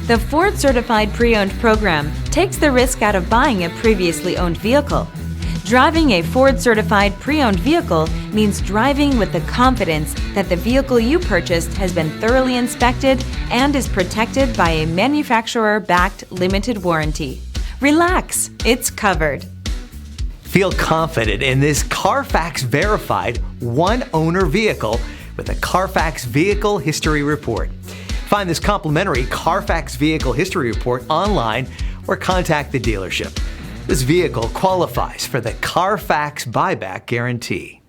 The Ford Certified Pre-Owned program takes the risk out of buying a previously owned vehicle. Driving a Ford Certified Pre-Owned vehicle means driving with the confidence that the vehicle you purchased has been thoroughly inspected and is protected by a manufacturer-backed limited warranty. Relax, it's covered. Feel confident in this Carfax-verified one-owner vehicle with a Carfax Vehicle History Report. Find this complimentary Carfax Vehicle History Report online or contact the dealership. This vehicle qualifies for the Carfax Buyback Guarantee.